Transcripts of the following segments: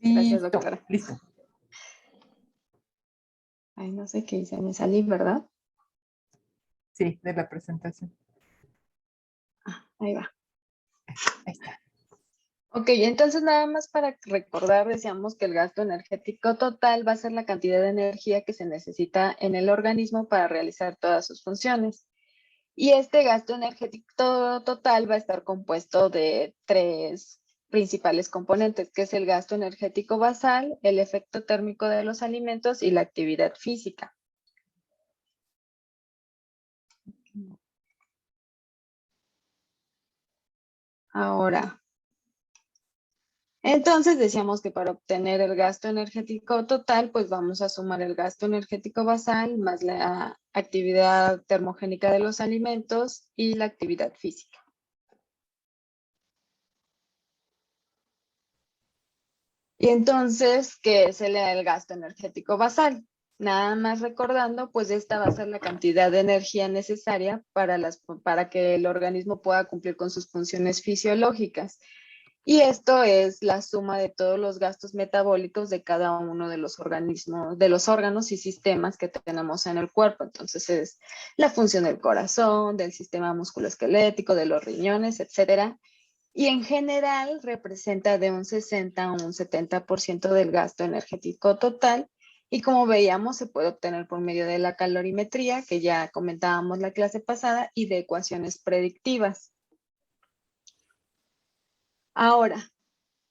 Gracias, Listo, doctora. listo. Ay, no sé qué hice, me salí, ¿verdad? Sí, de la presentación. Ah, ahí va. Ahí está. Ok, entonces nada más para recordar, decíamos que el gasto energético total va a ser la cantidad de energía que se necesita en el organismo para realizar todas sus funciones. Y este gasto energético total va a estar compuesto de tres principales componentes, que es el gasto energético basal, el efecto térmico de los alimentos y la actividad física. Ahora, entonces decíamos que para obtener el gasto energético total, pues vamos a sumar el gasto energético basal más la actividad termogénica de los alimentos y la actividad física. Y entonces, ¿qué es el gasto energético basal? Nada más recordando, pues esta va a ser la cantidad de energía necesaria para que el organismo pueda cumplir con sus funciones fisiológicas. Y esto es la suma de todos los gastos metabólicos de cada uno de los organismos, de los órganos y sistemas que tenemos en el cuerpo. Entonces es la función del corazón, del sistema musculoesquelético, de los riñones, etcétera. Y en general representa de un 60 a un 70% del gasto energético total. Y como veíamos, se puede obtener por medio de la calorimetría, que ya comentábamos la clase pasada, y de ecuaciones predictivas. Ahora,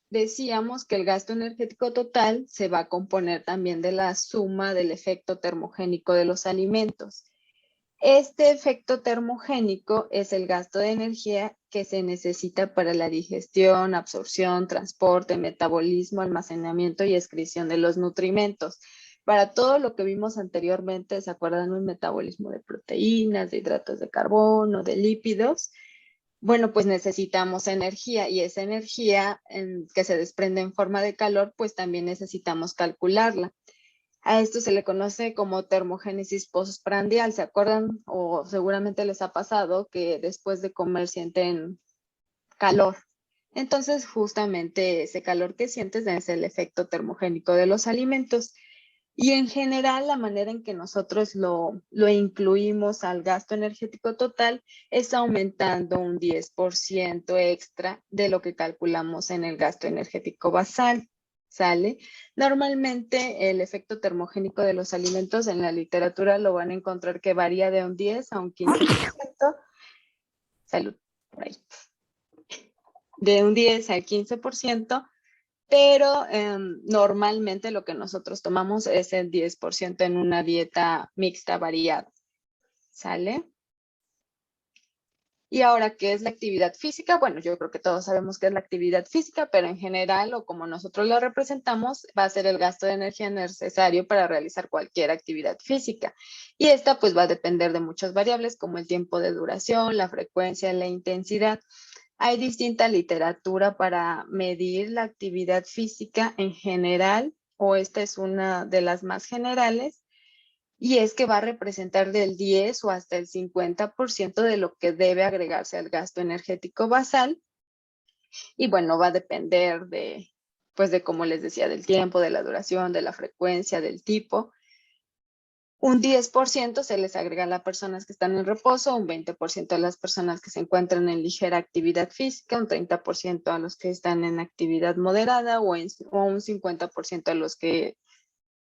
decíamos que el gasto energético total se va a componer también de la suma del efecto termogénico de los alimentos. Este efecto termogénico es el gasto de energía que se necesita para la digestión, absorción, transporte, metabolismo, almacenamiento y excreción de los nutrimentos. Para todo lo que vimos anteriormente, ¿se acuerdan? El metabolismo de proteínas, de hidratos de carbono, de lípidos. Bueno, pues necesitamos energía y esa energía que se desprende en forma de calor, pues también necesitamos calcularla. A esto se le conoce como termogénesis postprandial, ¿se acuerdan? O seguramente les ha pasado que después de comer sienten calor. Entonces, justamente ese calor que sientes es el efecto termogénico de los alimentos. Y en general, la manera en que nosotros lo incluimos al gasto energético total es aumentando un 10% extra de lo que calculamos en el gasto energético basal. ¿Sale? Normalmente el efecto termogénico de los alimentos en la literatura lo van a encontrar que varía de un 10 a un 15%. Salud, por ahí. De un 10 al 15%. Pero normalmente lo que nosotros tomamos es el 10% en una dieta mixta variada. ¿Sale? Y ahora, ¿qué es la actividad física? Bueno, yo creo que todos sabemos qué es la actividad física, pero en general, o como nosotros lo representamos, va a ser el gasto de energía necesario para realizar cualquier actividad física. Y esta pues va a depender de muchas variables como el tiempo de duración, la frecuencia, la intensidad. Hay distinta literatura para medir la actividad física en general, o esta es una de las más generales, y es que va a representar del 10 o hasta el 50% de lo que debe agregarse al gasto energético basal. Y bueno, va a depender pues de, como les decía, del tiempo, de la duración, de la frecuencia, del tipo. Un 10% se les agrega a las personas que están en reposo, un 20% a las personas que se encuentran en ligera actividad física, un 30% a los que están en actividad moderada o un 50% a los que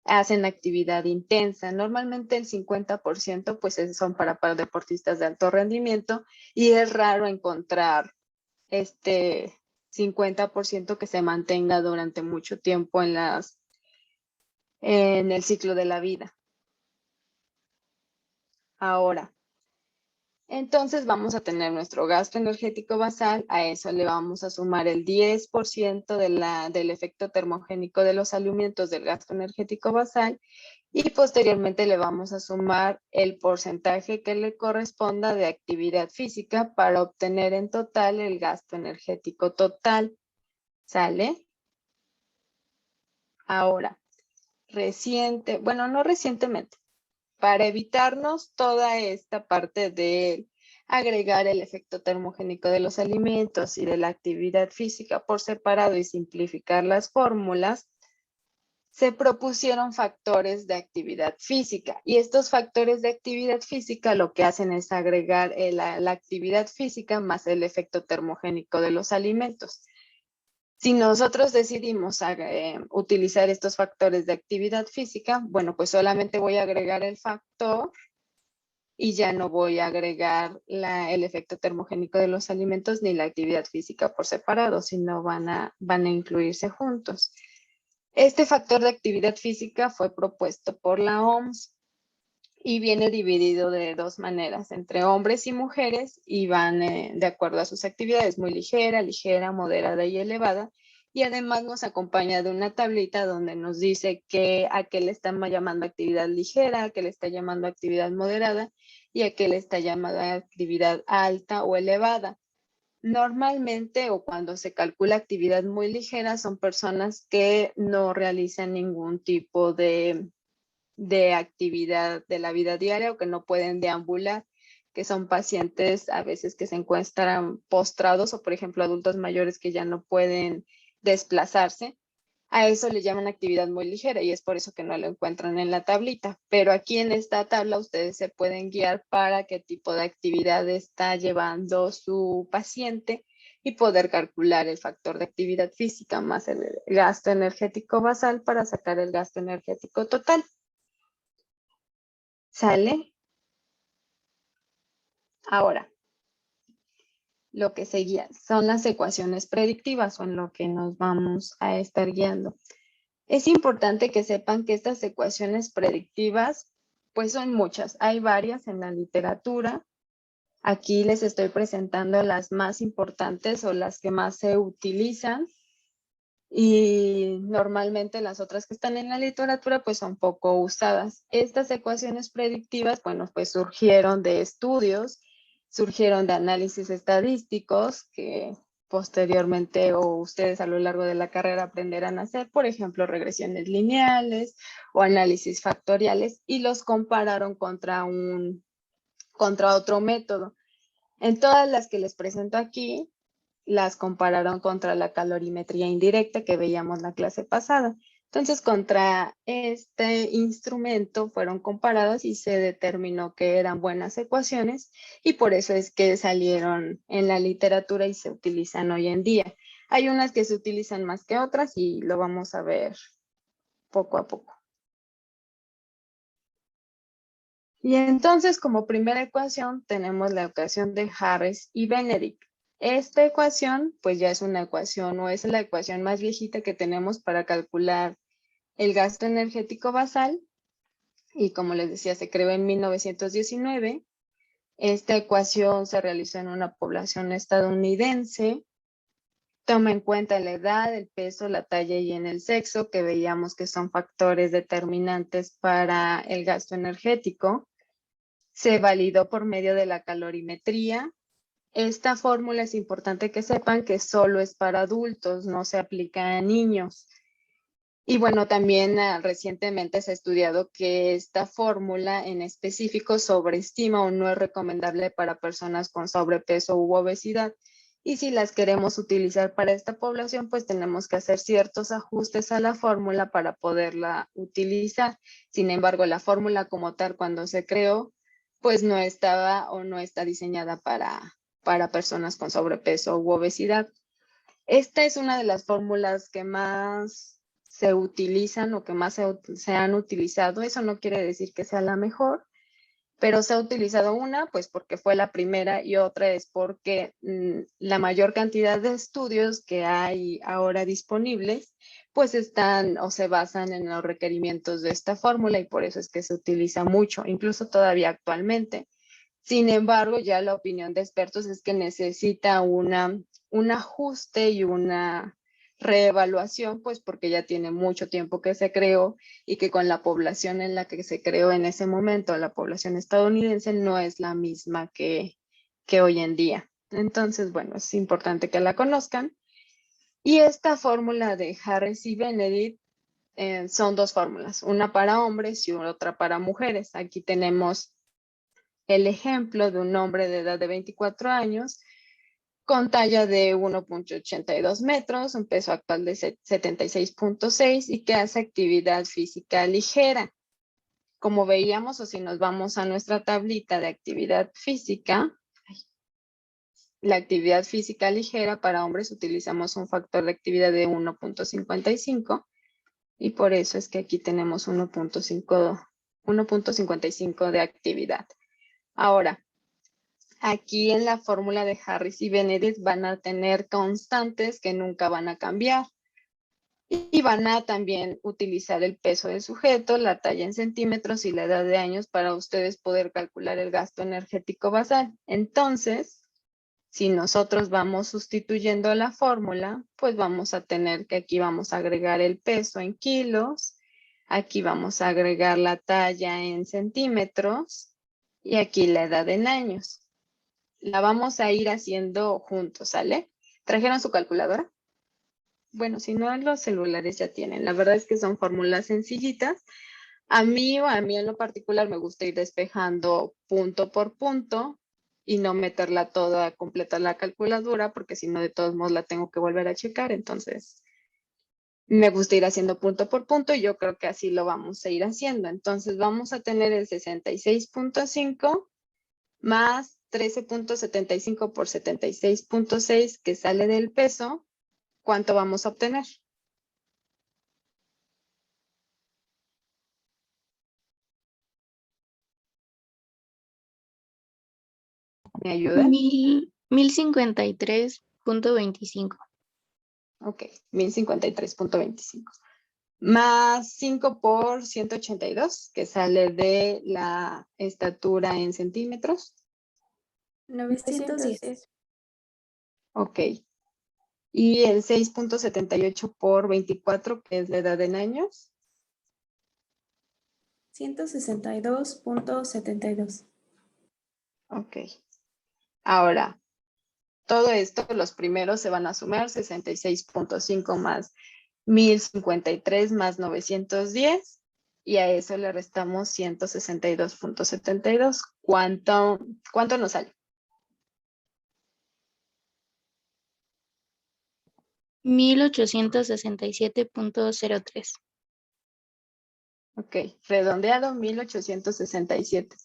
hacen actividad intensa. Normalmente el 50% pues son para deportistas de alto rendimiento y es raro encontrar este 50% que se mantenga durante mucho tiempo en el ciclo de la vida. Ahora, entonces vamos a tener nuestro gasto energético basal, a eso le vamos a sumar el 10% del efecto termogénico de los alimentos del gasto energético basal y posteriormente le vamos a sumar el porcentaje que le corresponda de actividad física para obtener en total el gasto energético total. ¿Sale? Ahora, no recientemente, para evitarnos toda esta parte de agregar el efecto termogénico de los alimentos y de la actividad física por separado y simplificar las fórmulas, se propusieron factores de actividad física. Y estos factores de actividad física lo que hacen es agregar la actividad física más el efecto termogénico de los alimentos. Si nosotros decidimos utilizar estos factores de actividad física, bueno, pues solamente voy a agregar el factor y ya no voy a agregar el efecto termogénico de los alimentos ni la actividad física por separado, sino van a incluirse juntos. Este factor de actividad física fue propuesto por la OMS y viene dividido de dos maneras, entre hombres y mujeres, y van de acuerdo a sus actividades, muy ligera, moderada y elevada. Y además nos acompaña de una tablita donde nos dice a qué le estamos llamando actividad ligera, a qué le está llamando actividad moderada y a qué le está llamando actividad alta o elevada. Normalmente o cuando se calcula actividad muy ligera son personas que no realizan ningún tipo de actividad de la vida diaria o que no pueden deambular, que son pacientes a veces que se encuentran postrados o por ejemplo adultos mayores que ya no pueden desplazarse. A eso le llaman actividad muy ligera y es por eso que no lo encuentran en la tablita. Pero aquí en esta tabla ustedes se pueden guiar para qué tipo de actividad está llevando su paciente y poder calcular el factor de actividad física más el gasto energético basal para sacar el gasto energético total. ¿Sale? Ahora, lo que seguía son las ecuaciones predictivas o en lo que nos vamos a estar guiando. Es importante que sepan que estas ecuaciones predictivas, pues son muchas. Hay varias en la literatura. Aquí les estoy presentando las más importantes o las que más se utilizan. Y normalmente las otras que están en la literatura pues son poco usadas. Estas ecuaciones predictivas, bueno, pues surgieron de estudios, surgieron de análisis estadísticos que posteriormente o ustedes a lo largo de la carrera aprenderán a hacer, por ejemplo, regresiones lineales o análisis factoriales y los compararon contra otro método. En todas las que les presento aquí, las compararon contra la calorimetría indirecta que veíamos la clase pasada. Entonces, contra este instrumento fueron comparados y se determinó que eran buenas ecuaciones y por eso es que salieron en la literatura y se utilizan hoy en día. Hay unas que se utilizan más que otras y lo vamos a ver poco a poco. Y entonces, como primera ecuación, tenemos la ecuación de Harris y Benedict. Esta ecuación, pues ya es una ecuación o es la ecuación más viejita que tenemos para calcular el gasto energético basal. Y como les decía, se creó en 1919. Esta ecuación se realizó en una población estadounidense. Toma en cuenta la edad, el peso, la talla y en el sexo, que veíamos que son factores determinantes para el gasto energético. Se validó por medio de la calorimetría. Esta fórmula es importante que sepan que solo es para adultos, no se aplica a niños. Y bueno, también recientemente se ha estudiado que esta fórmula en específico sobreestima o no es recomendable para personas con sobrepeso u obesidad. Y si las queremos utilizar para esta población, pues tenemos que hacer ciertos ajustes a la fórmula para poderla utilizar. Sin embargo, la fórmula como tal cuando se creó, pues no estaba o no está diseñada para personas con sobrepeso u obesidad. Esta es una de las fórmulas que más se utilizan o que más se han utilizado. Eso no quiere decir que sea la mejor, pero se ha utilizado una, pues porque fue la primera y otra es porque la mayor cantidad de estudios que hay ahora disponibles, pues están o se basan en los requerimientos de esta fórmula y por eso es que se utiliza mucho, incluso todavía actualmente. Sin embargo, ya la opinión de expertos es que necesita un ajuste y una reevaluación, pues porque ya tiene mucho tiempo que se creó y que con la población en la que se creó en ese momento, la población estadounidense no es la misma que hoy en día. Entonces, bueno, es importante que la conozcan. Y esta fórmula de Harris y Benedict son dos fórmulas, una para hombres y otra para mujeres. Aquí tenemos el ejemplo de un hombre de edad de 24 años con talla de 1.82 metros, un peso actual de 76.6 y que hace actividad física ligera. Como veíamos, o si nos vamos a nuestra tablita de actividad física, la actividad física ligera para hombres utilizamos un factor de actividad de 1.55 y por eso es que aquí tenemos 1.55 de actividad. Ahora, aquí en la fórmula de Harris y Benedict van a tener constantes que nunca van a cambiar. Y van a también utilizar el peso del sujeto, la talla en centímetros y la edad de años para ustedes poder calcular el gasto energético basal. Entonces, si nosotros vamos sustituyendo la fórmula, pues vamos a tener que aquí vamos a agregar el peso en kilos, aquí vamos a agregar la talla en centímetros y aquí la edad en años. La vamos a ir haciendo juntos, ¿sale? ¿Trajeron su calculadora? Bueno, si no, los celulares ya tienen. La verdad es que son fórmulas sencillitas. A mí en lo particular me gusta ir despejando punto por punto y no meterla toda completa la calculadora porque si no, de todos modos la tengo que volver a checar. Entonces, me gusta ir haciendo punto por punto y yo creo que así lo vamos a ir haciendo. Entonces, vamos a tener el 66.5 más 13.75 por 76.6 que sale del peso. ¿Cuánto vamos a obtener? ¿Me ayudan? 1053.25. Ok, 1053.25. Más 5 por 182, que sale de la estatura en centímetros. 910. Ok. Y el 6.78 por 24, que es la edad en años. 162.72. Ok. Ahora, todo esto, los primeros se van a sumar 66.5 más 1053 más 910 y a eso le restamos 162.72. ¿Cuánto nos sale? 1867.03. Ok, redondeado 1867.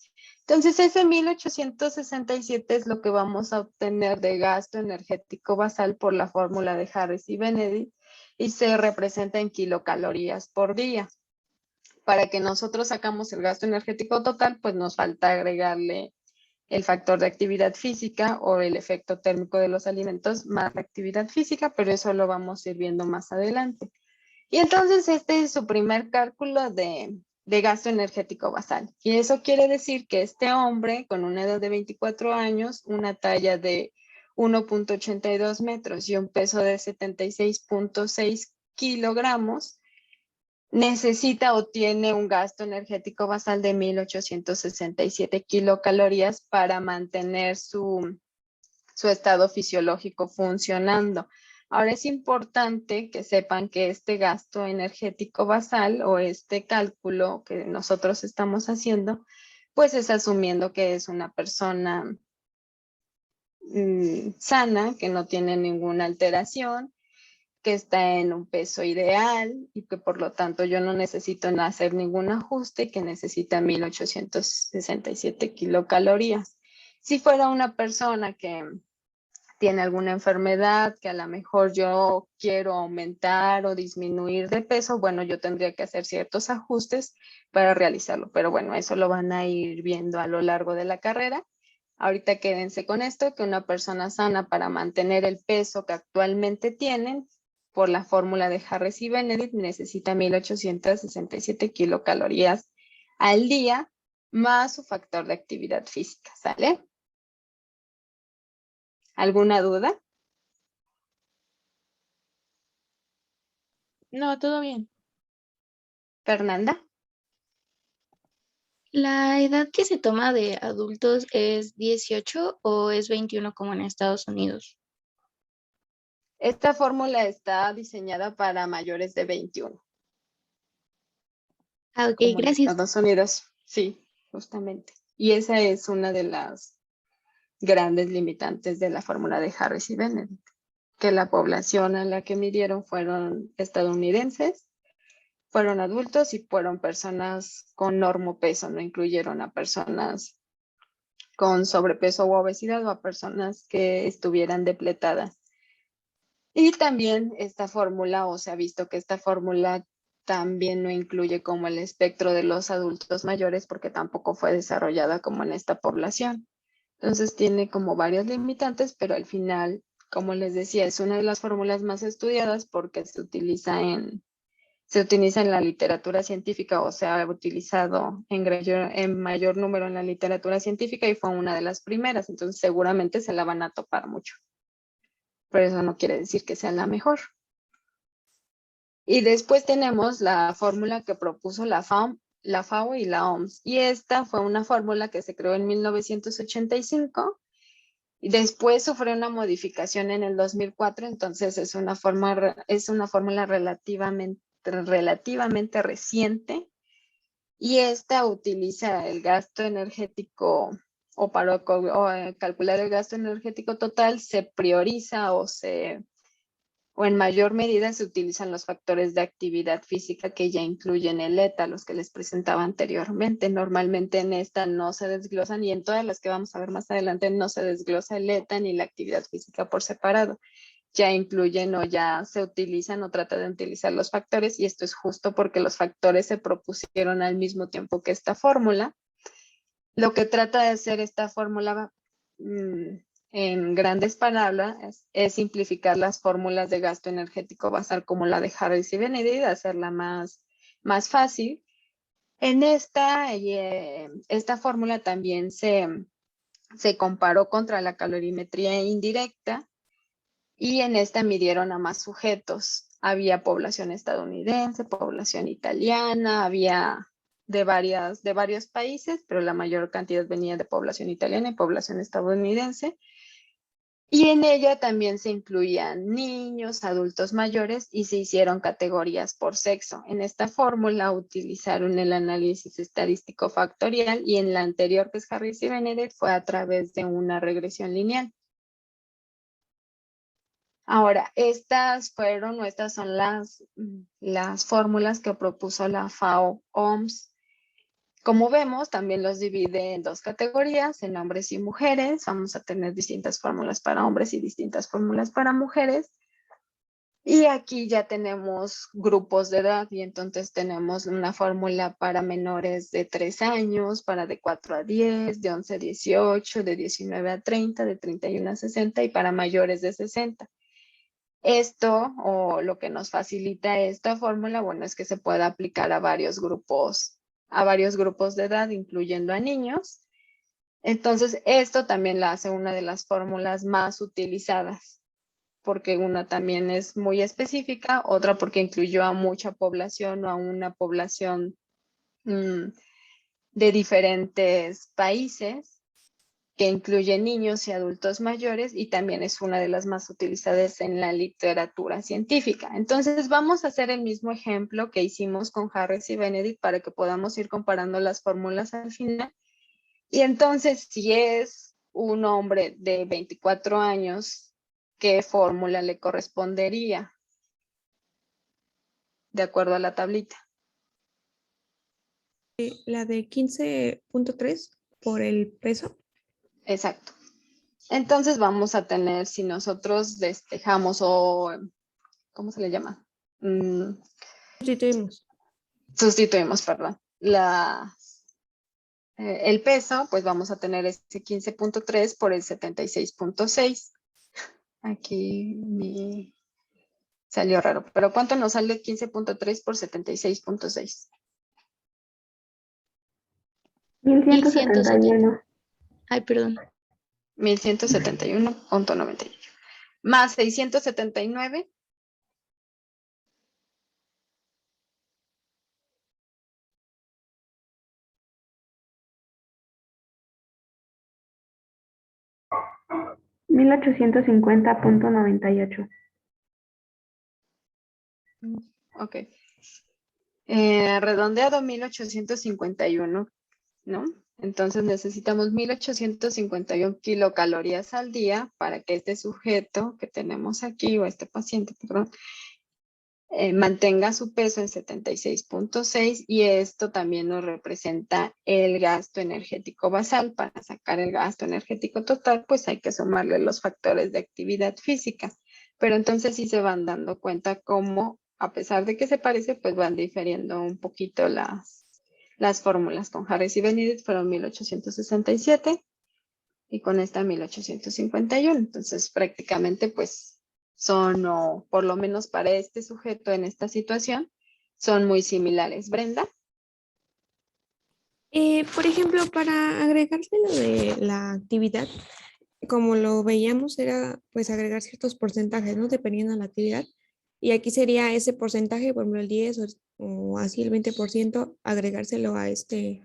Entonces ese 1867 es lo que vamos a obtener de gasto energético basal por la fórmula de Harris y Benedict y se representa en kilocalorías por día. Para que nosotros sacamos el gasto energético total, pues nos falta agregarle el factor de actividad física o el efecto térmico de los alimentos más la actividad física, pero eso lo vamos a ir viendo más adelante. Y entonces este es su primer cálculo de gasto energético basal. Y eso quiere decir que este hombre con una edad de 24 años, una talla de 1.82 metros y un peso de 76.6 kilogramos, necesita o tiene un gasto energético basal de 1867 kilocalorías para mantener su estado fisiológico funcionando. Ahora es importante que sepan que este gasto energético basal o este cálculo que nosotros estamos haciendo, pues es asumiendo que es una persona sana, que no tiene ninguna alteración, que está en un peso ideal y que por lo tanto yo no necesito hacer ningún ajuste y que necesita 1867 kilocalorías. Si fuera una persona que tiene alguna enfermedad, que a lo mejor yo quiero aumentar o disminuir de peso, bueno, yo tendría que hacer ciertos ajustes para realizarlo. Pero bueno, eso lo van a ir viendo a lo largo de la carrera. Ahorita quédense con esto, que una persona sana para mantener el peso que actualmente tienen, por la fórmula de Harris y Benedict, necesita 1867 kilocalorías al día, más su factor de actividad física, ¿sale? ¿Alguna duda? No, todo bien. Fernanda. ¿La edad que se toma de adultos es 18 o es 21 como en Estados Unidos? Esta fórmula está diseñada para mayores de 21. Ah, ok, Como en gracias. Estados Unidos. Sí, justamente. Y esa es una de las grandes limitantes de la fórmula de Harris y Benedict, que la población a la que midieron fueron estadounidenses, fueron adultos y fueron personas con normopeso, no incluyeron a personas con sobrepeso u obesidad o a personas que estuvieran depletadas. Y también esta fórmula, o se ha visto que esta fórmula también no incluye como el espectro de los adultos mayores porque tampoco fue desarrollada como en esta población. Entonces tiene como varias limitantes, pero al final, como les decía, es una de las fórmulas más estudiadas porque se utiliza en la literatura científica o se ha utilizado en mayor número en la literatura científica y fue una de las primeras, entonces seguramente se la van a topar mucho. Pero eso no quiere decir que sea la mejor. Y después tenemos la fórmula que propuso la FAO y la OMS. Y esta fue una fórmula que se creó en 1985 y después sufrió una modificación en el 2004, entonces es una fórmula relativamente reciente y esta utiliza el gasto energético o para calcular el gasto energético total se prioriza o en mayor medida se utilizan los factores de actividad física que ya incluyen el ETA, los que les presentaba anteriormente. Normalmente en esta no se desglosan y en todas las que vamos a ver más adelante no se desglosa el ETA ni la actividad física por separado. Ya incluyen o ya se utilizan o trata de utilizar los factores y esto es justo porque los factores se propusieron al mismo tiempo que esta fórmula. Lo que trata de hacer esta fórmula en grandes palabras, es simplificar las fórmulas de gasto energético basal como la de Harris y Benedict, hacerla más fácil. En esta fórmula también se comparó contra la calorimetría indirecta y en esta midieron a más sujetos. Había población estadounidense, población italiana, había de varios países, pero la mayor cantidad venía de población italiana y población estadounidense. Y en ella también se incluían niños, adultos mayores y se hicieron categorías por sexo. En esta fórmula utilizaron el análisis estadístico factorial y en la anterior, que es Harris y Benedict, fue a través de una regresión lineal. Ahora, estas son las fórmulas que propuso la FAO-OMS. Como vemos, también los divide en dos categorías, en hombres y mujeres. Vamos a tener distintas fórmulas para hombres y distintas fórmulas para mujeres. Y aquí ya tenemos grupos de edad y entonces tenemos una fórmula para menores de 3 años, para de 4 a 10, de 11 a 18, de 19 a 30, de 31 a 60 y para mayores de 60. Esto o lo que nos facilita esta fórmula, bueno, es que se puede aplicar a varios grupos de edad, incluyendo a niños. Entonces, esto también la hace una de las fórmulas más utilizadas, porque una también es muy específica, otra porque incluyó a mucha población o a una población de diferentes países, que incluye niños y adultos mayores y también es una de las más utilizadas en la literatura científica. Entonces vamos a hacer el mismo ejemplo que hicimos con Harris y Benedict para que podamos ir comparando las fórmulas al final. Y entonces, si es un hombre de 24 años, ¿qué fórmula le correspondería? De acuerdo a la tablita. La de 15.3 por el peso. Exacto. Entonces vamos a tener, si nosotros despejamos o, ¿cómo se le llama? Sustituimos, perdón. El peso, pues vamos a tener ese 15.3 por el 76.6. Aquí me salió raro, pero ¿cuánto nos sale 15.3 por 76.6? 1171. Ay, perdón. 1171.98. Más 679. $1,850.98. Ok. Redondeado 1851. ¿no? Entonces necesitamos 1851 kilocalorías al día para que este sujeto que tenemos aquí, o este paciente, perdón, mantenga su peso en 76.6 y esto también nos representa el gasto energético basal. Para sacar el gasto energético total, pues hay que sumarle los factores de actividad física. Pero entonces sí se van dando cuenta cómo, a pesar de que se parece, pues van difiriendo un poquito las fórmulas. Con Harris y Benedict fueron 1867 y con esta 1851. Entonces prácticamente pues son, o por lo menos para este sujeto en esta situación, son muy similares. Brenda. Por ejemplo, para agregárselo de la actividad, como lo veíamos, era pues agregar ciertos porcentajes, ¿no? Dependiendo de la actividad. Y aquí sería ese porcentaje, por ejemplo, el 10 o así el 20%, agregárselo a este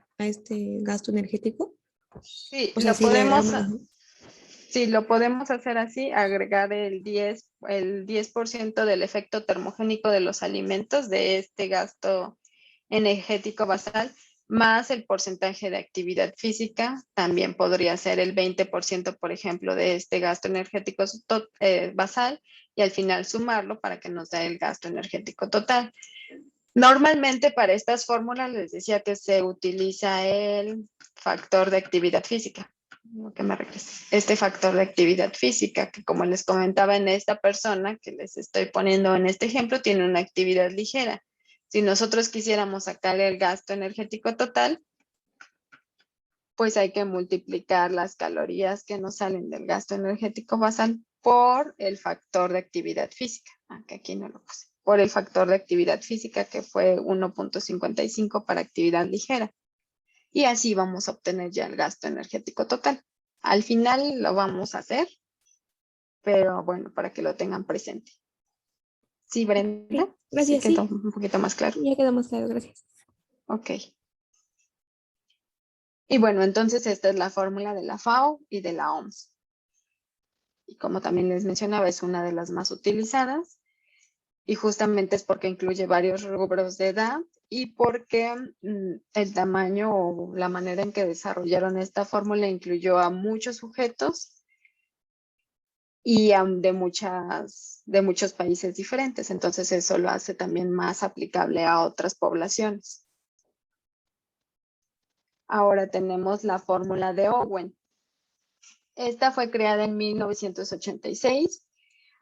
gasto energético. Sí, O sea, si le damos, ajá. sí, lo podemos hacer así, agregar el 10% del efecto termogénico de los alimentos de este gasto energético basal, más el porcentaje de actividad física, también podría ser el 20%, por ejemplo, de este gasto energético basal, y al final sumarlo para que nos dé el gasto energético total. Normalmente para estas fórmulas les decía que se utiliza el factor de actividad física. Que me regrese. Este factor de actividad física, que como les comentaba en esta persona que les estoy poniendo en este ejemplo, tiene una actividad ligera. Si nosotros quisiéramos sacar el gasto energético total, pues hay que multiplicar las calorías que nos salen del gasto energético basal por el factor de actividad física. Que aquí no lo puse. Por el factor de actividad física que fue 1.55 para actividad ligera. Y así vamos a obtener ya el gasto energético total. Al final lo vamos a hacer, pero bueno, para que lo tengan presente. ¿Sí, Brenda? Sí, gracias, Sí, quedó sí, un poquito más claro. ya quedó más claro, gracias. Ok. Y bueno, entonces esta es la fórmula de la FAO y de la OMS. Y como también les mencionaba, es una de las más utilizadas. Y justamente es porque incluye varios rubros de edad y porque el tamaño o la manera en que desarrollaron esta fórmula incluyó a muchos sujetos y de muchos países diferentes. Entonces eso lo hace también más aplicable a otras poblaciones. Ahora tenemos la fórmula de Owen. Esta fue creada en 1986.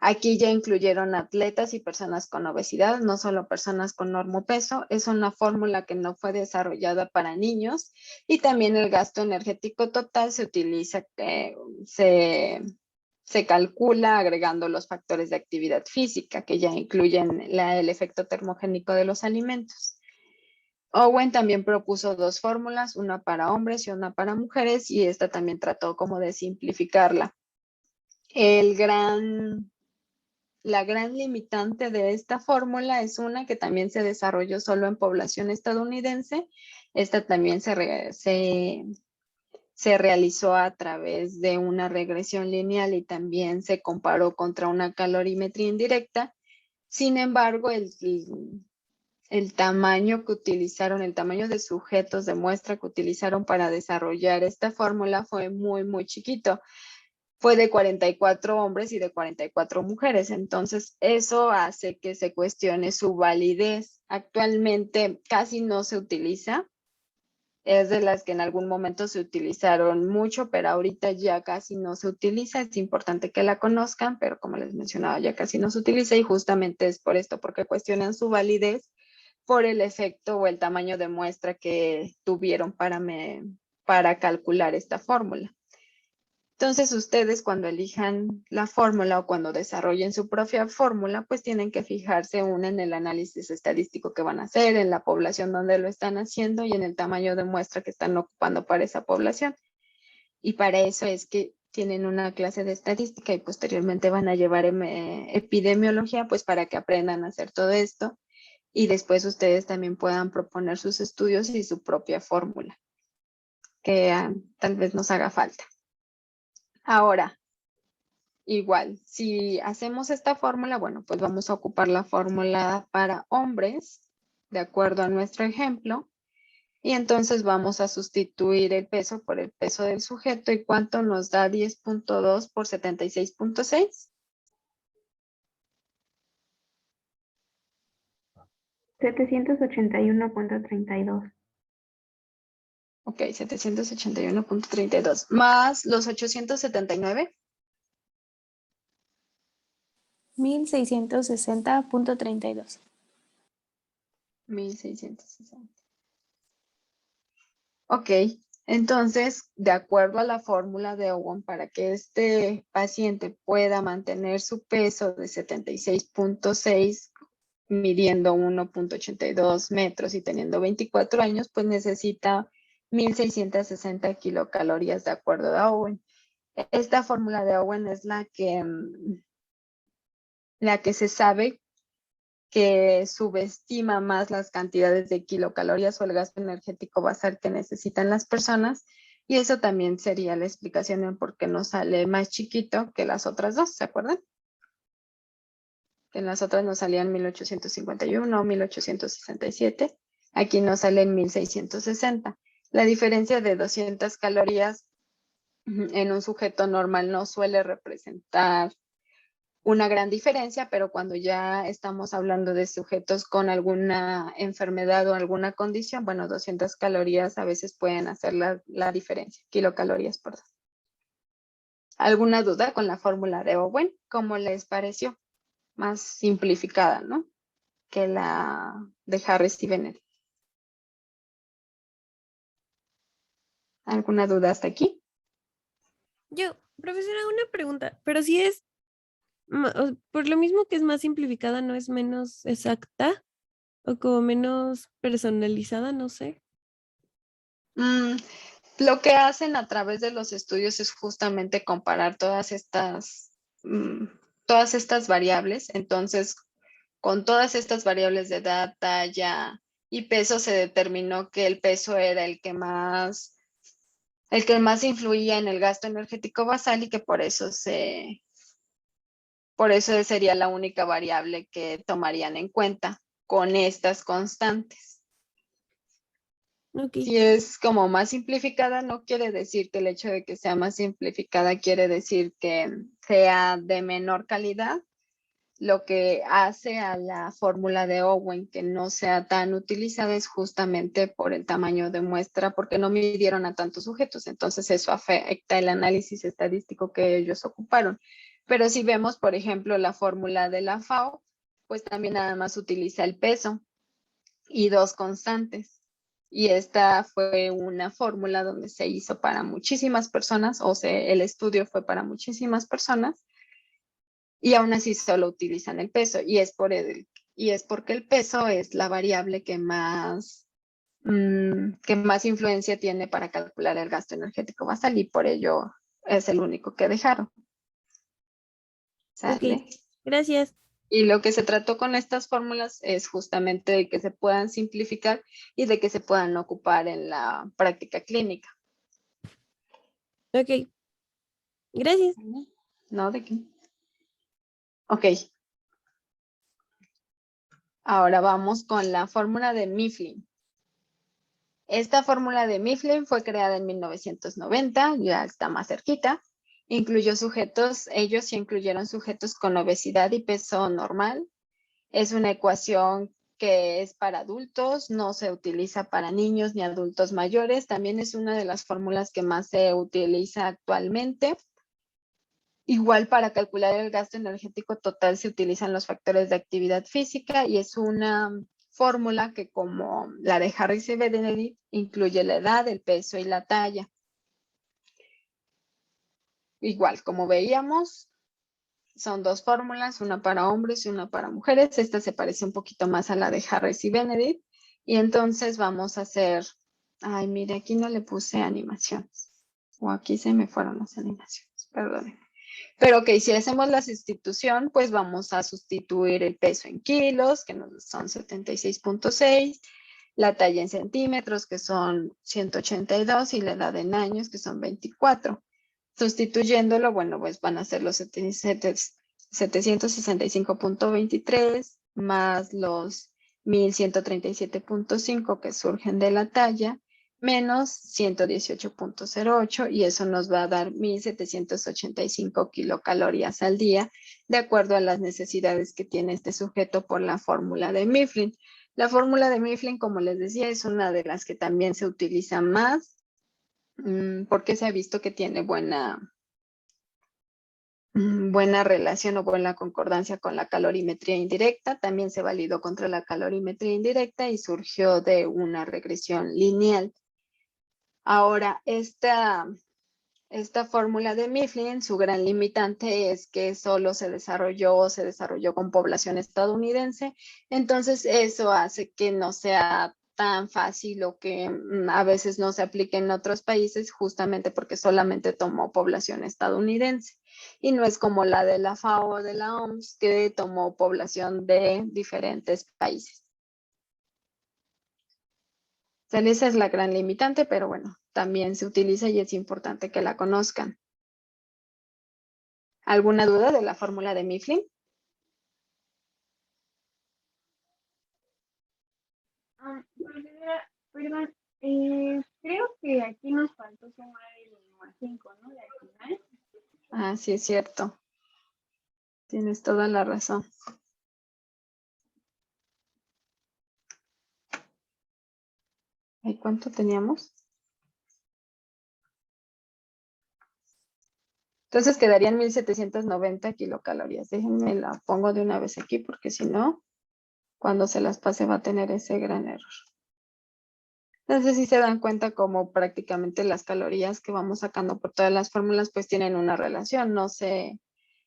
Aquí ya incluyeron atletas y personas con obesidad, no solo personas con normopeso. Es una fórmula que no fue desarrollada para niños y también el gasto energético total se utiliza, se calcula agregando los factores de actividad física que ya incluyen el efecto termogénico de los alimentos. Owen también propuso dos fórmulas, una para hombres y una para mujeres, y esta también trató como de simplificarla. La gran limitante de esta fórmula es una que también se desarrolló solo en población estadounidense. Esta también se realizó a través de una regresión lineal y también se comparó contra una calorimetría indirecta. Sin embargo, el tamaño que utilizaron, el tamaño de sujetos de muestra que utilizaron para desarrollar esta fórmula fue muy, muy chiquito. Fue de 44 hombres y de 44 mujeres. Entonces, eso hace que se cuestione su validez. Actualmente casi no se utiliza. Es de las que en algún momento se utilizaron mucho, pero ahorita ya casi no se utiliza. Es importante que la conozcan, pero como les mencionaba, ya casi no se utiliza y justamente es por esto, porque cuestionan su validez por el efecto o el tamaño de muestra que tuvieron para calcular esta fórmula. Entonces, ustedes cuando elijan la fórmula o cuando desarrollen su propia fórmula, pues tienen que fijarse una en el análisis estadístico que van a hacer, en la población donde lo están haciendo y en el tamaño de muestra que están ocupando para esa población. Y para eso es que tienen una clase de estadística y posteriormente van a llevar epidemiología, pues para que aprendan a hacer todo esto y después ustedes también puedan proponer sus estudios y su propia fórmula, que tal vez nos haga falta. Ahora, igual, si hacemos esta fórmula, bueno, pues vamos a ocupar la fórmula para hombres, de acuerdo a nuestro ejemplo. Y entonces vamos a sustituir el peso por el peso del sujeto. ¿Y cuánto nos da 10.2 por 76.6? 781.32. Ok, 781.32. Más los 879. 1660.32. 1660. Ok, entonces, de acuerdo a la fórmula de Owen, para que este paciente pueda mantener su peso de 76.6, midiendo 1.82 metros y teniendo 24 años, pues necesita 1660 kilocalorías de acuerdo a Owen. Esta fórmula de Owen es la que se sabe que subestima más las cantidades de kilocalorías o el gasto energético basal que necesitan las personas, y eso también sería la explicación en por qué nos sale más chiquito que las otras dos, ¿se acuerdan? Que en las otras nos salían 1851 o 1867, aquí nos salen 1660. La diferencia de 200 calorías en un sujeto normal no suele representar una gran diferencia, pero cuando ya estamos hablando de sujetos con alguna enfermedad o alguna condición, bueno, 200 calorías a veces pueden hacer la diferencia, kilocalorías, perdón. ¿Alguna duda con la fórmula de Owen? ¿Cómo les pareció? Más simplificada, ¿no? Que la de Harris y Benedict. ¿Alguna duda hasta aquí? Yo, profesora, una pregunta, pero si es, por lo mismo que es más simplificada, ¿no es menos exacta? O como menos personalizada, no sé. Lo que hacen a través de los estudios es justamente comparar todas estas variables. Entonces, con todas estas variables de edad, talla y peso, se determinó que el peso era el que más influía en el gasto energético basal y que por eso sería la única variable que tomarían en cuenta con estas constantes. Ok. Si es como más simplificada, no quiere decir que el hecho de que sea más simplificada quiere decir que sea de menor calidad. Lo que hace a la fórmula de Owen que no sea tan utilizada es justamente por el tamaño de muestra, porque no midieron a tantos sujetos, entonces eso afecta el análisis estadístico que ellos ocuparon. Pero si vemos, por ejemplo, la fórmula de la FAO, pues también nada más utiliza el peso y dos constantes. Y esta fue una fórmula donde se hizo para muchísimas personas, o sea, el estudio fue para muchísimas personas, y aún así solo utilizan el peso, y es porque el peso es la variable que más influencia tiene para calcular el gasto energético basal, y por ello es el único que dejaron. ¿Sale? Ok, gracias. Y lo que se trató con estas fórmulas es justamente de que se puedan simplificar y de que se puedan ocupar en la práctica clínica. Ok, gracias. ¿No? ¿De qué? Ok. Ahora vamos con la fórmula de Mifflin. Esta fórmula de Mifflin fue creada en 1990, ya está más cerquita. Ellos sí incluyeron sujetos con obesidad y peso normal. Es una ecuación que es para adultos, no se utiliza para niños ni adultos mayores. También es una de las fórmulas que más se utiliza actualmente. Igual para calcular el gasto energético total se utilizan los factores de actividad física y es una fórmula que, como la de Harris y Benedict, incluye la edad, el peso y la talla. Igual, como veíamos, son dos fórmulas, una para hombres y una para mujeres. Esta se parece un poquito más a la de Harris y Benedict. Y entonces vamos a hacer, ay, mire, aquí no le puse animaciones. O aquí se me fueron las animaciones, perdón. Pero ok, si hacemos la sustitución, pues vamos a sustituir el peso en kilos, que son 76.6, la talla en centímetros, que son 182, y la edad en años, que son 24. Sustituyéndolo, bueno, pues van a ser los 765.23 más los 1137.5 que surgen de la talla, menos 118.08, y eso nos va a dar 1785 kilocalorías al día, de acuerdo a las necesidades que tiene este sujeto por la fórmula de Mifflin. La fórmula de Mifflin, como les decía, es una de las que también se utiliza más, porque se ha visto que tiene buena relación o buena concordancia con la calorimetría indirecta. También se validó contra la calorimetría indirecta y surgió de una regresión lineal. Ahora, esta fórmula de Mifflin, su gran limitante es que solo se desarrolló con población estadounidense, entonces eso hace que no sea tan fácil o que a veces no se aplique en otros países, justamente porque solamente tomó población estadounidense, y no es como la de la FAO o de la OMS, que tomó población de diferentes países. Esa es la gran limitante, pero bueno, también se utiliza y es importante que la conozcan. ¿Alguna duda de la fórmula de Mifflin? Perdón, creo que aquí nos faltó sumar el 1 a 5, ¿no? De al final. Ah, sí, es cierto. Tienes toda la razón. ¿Y cuánto teníamos? Entonces quedarían 1790 kilocalorías. Déjenme la pongo de una vez aquí porque si no, cuando se las pase va a tener ese gran error. Entonces, si se dan cuenta como prácticamente las calorías que vamos sacando por todas las fórmulas pues tienen una relación, no se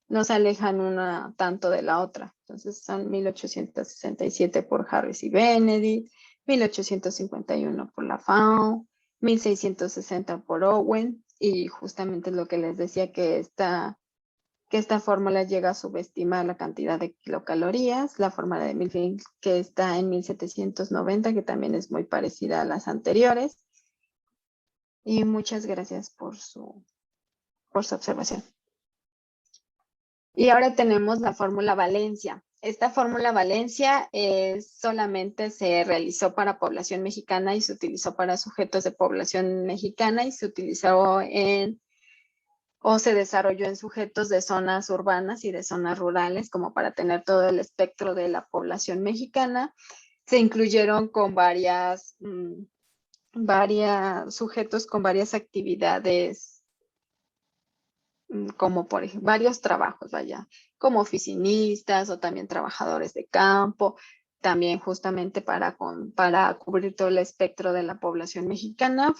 alejan una tanto de la otra. Entonces son 1867 por Harris y Benedict, 1851 por la FAO, 1660 por Owen, y justamente es lo que les decía, que esta fórmula llega a subestimar la cantidad de kilocalorías. La fórmula de Mifflin, que está en 1790, que también es muy parecida a las anteriores. Y muchas gracias por su observación. Y ahora tenemos la fórmula Valencia. Esta fórmula Valencia solamente se realizó para población mexicana y se utilizó para sujetos de población mexicana y se utilizó o se desarrolló en sujetos de zonas urbanas y de zonas rurales, como para tener todo el espectro de la población mexicana. Se incluyeron con varios sujetos con varias actividades, como por ejemplo, varios trabajos, vaya, como oficinistas o también trabajadores de campo, también justamente para cubrir todo el espectro de la población mexicana.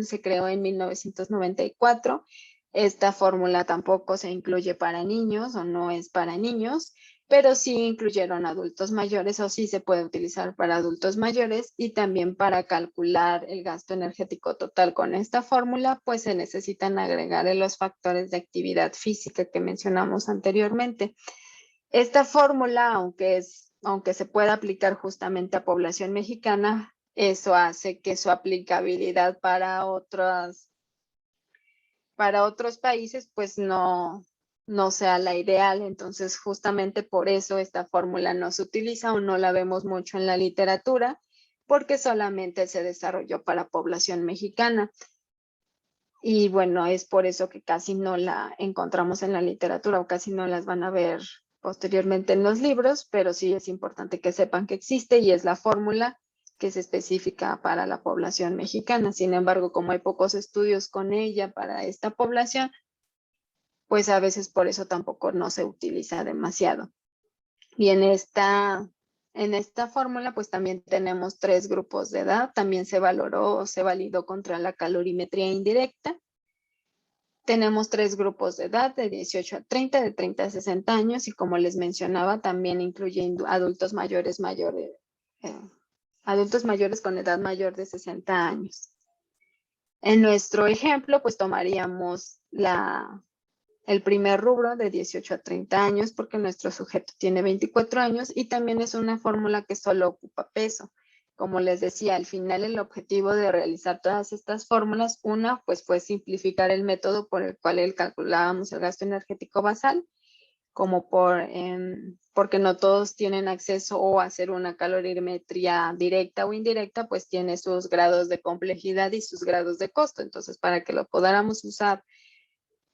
Se creó en 1994. Esta fórmula tampoco se incluye para niños o no es para niños, pero sí incluyeron adultos mayores, o sí se puede utilizar para adultos mayores, y también para calcular el gasto energético total con esta fórmula, pues se necesitan agregar los factores de actividad física que mencionamos anteriormente. Esta fórmula, aunque se pueda aplicar justamente a población mexicana, eso hace que su aplicabilidad para otros países pues no sea la ideal. Entonces, justamente por eso esta fórmula no se utiliza o no la vemos mucho en la literatura, porque solamente se desarrolló para población mexicana. Y bueno, es por eso que casi no la encontramos en la literatura o casi no las van a ver posteriormente en los libros, pero sí es importante que sepan que existe y es la fórmula que es específica para la población mexicana. Sin embargo, como hay pocos estudios con ella para esta población, pues a veces por eso tampoco no se utiliza demasiado. Y en esta fórmula, pues también tenemos 3 grupos de edad. También se validó contra la calorimetría indirecta. Tenemos 3 grupos de edad, de 18 a 30, de 30 a 60 años, y como les mencionaba, también incluye adultos mayores con edad mayor de 60 años. En nuestro ejemplo, pues tomaríamos el primer rubro de 18 a 30 años, porque nuestro sujeto tiene 24 años y también es una fórmula que solo ocupa peso. Como les decía, al final el objetivo de realizar todas estas fórmulas, pues fue simplificar el método por el cual calculábamos el gasto energético basal, como porque no todos tienen acceso o a hacer una calorimetría directa o indirecta, pues tiene sus grados de complejidad y sus grados de costo. Entonces, para que lo podamos usar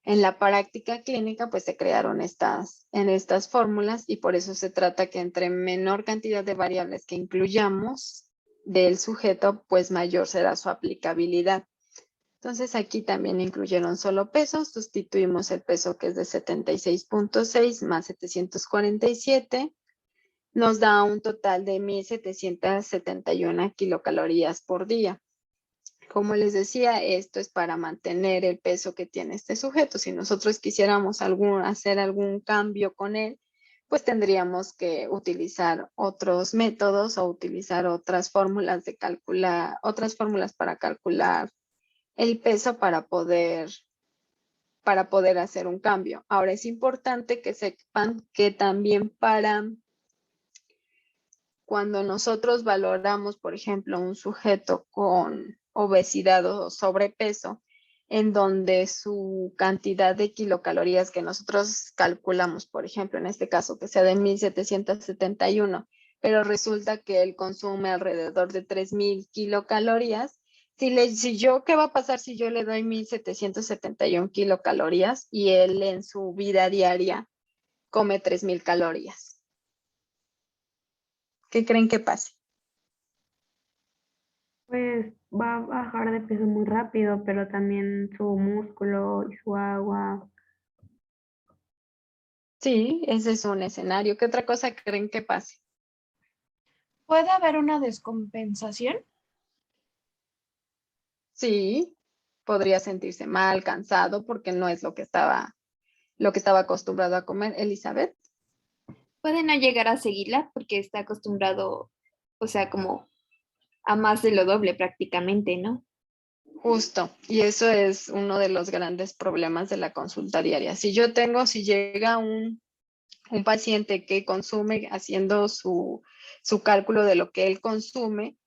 en la práctica clínica, pues se crearon estas fórmulas y por eso se trata que entre menor cantidad de variables que incluyamos del sujeto, pues mayor será su aplicabilidad. Entonces aquí también incluyeron solo pesos, sustituimos el peso que es de 76.6 más 747, nos da un total de 1.771 kilocalorías por día. Como les decía, esto es para mantener el peso que tiene este sujeto. Si nosotros quisiéramos hacer algún cambio con él, pues tendríamos que utilizar otros métodos o utilizar otras fórmulas para calcular el peso para poder hacer un cambio. Ahora es importante que sepan que también cuando nosotros valoramos, por ejemplo, un sujeto con obesidad o sobrepeso, en donde su cantidad de kilocalorías que nosotros calculamos, por ejemplo, en este caso, que sea de 1.771, pero resulta que él consume alrededor de 3.000 kilocalorías, ¿qué va a pasar si yo le doy 1.771 kilocalorías y él en su vida diaria come 3.000 calorías? ¿Qué creen que pase? Pues va a bajar de peso muy rápido, pero también su músculo y su agua. Sí, ese es un escenario. ¿Qué otra cosa creen que pase? ¿Puede haber una descompensación? Sí, podría sentirse mal, cansado, porque no es lo que estaba acostumbrado a comer. Elizabeth. Puede no llegar a seguirla porque está acostumbrado, o sea, como a más de lo doble prácticamente, ¿no? Justo, y eso es uno de los grandes problemas de la consulta diaria. Si llega un paciente que consume, haciendo su cálculo de lo que él consume,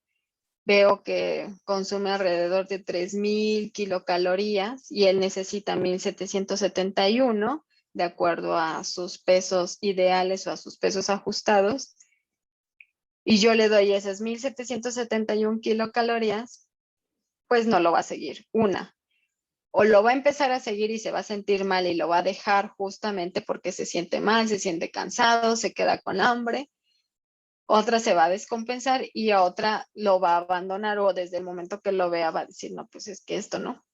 veo que consume alrededor de 3.000 kilocalorías y él necesita 1.771 de acuerdo a sus pesos ideales o a sus pesos ajustados. Y yo le doy esas 1.771 kilocalorías, pues no lo va a seguir. O lo va a empezar a seguir y se va a sentir mal y lo va a dejar justamente porque se siente mal, se siente cansado, se queda con hambre. Otra se va a descompensar y a otra lo va a abandonar o desde el momento que lo vea va a decir, no, pues es que esto no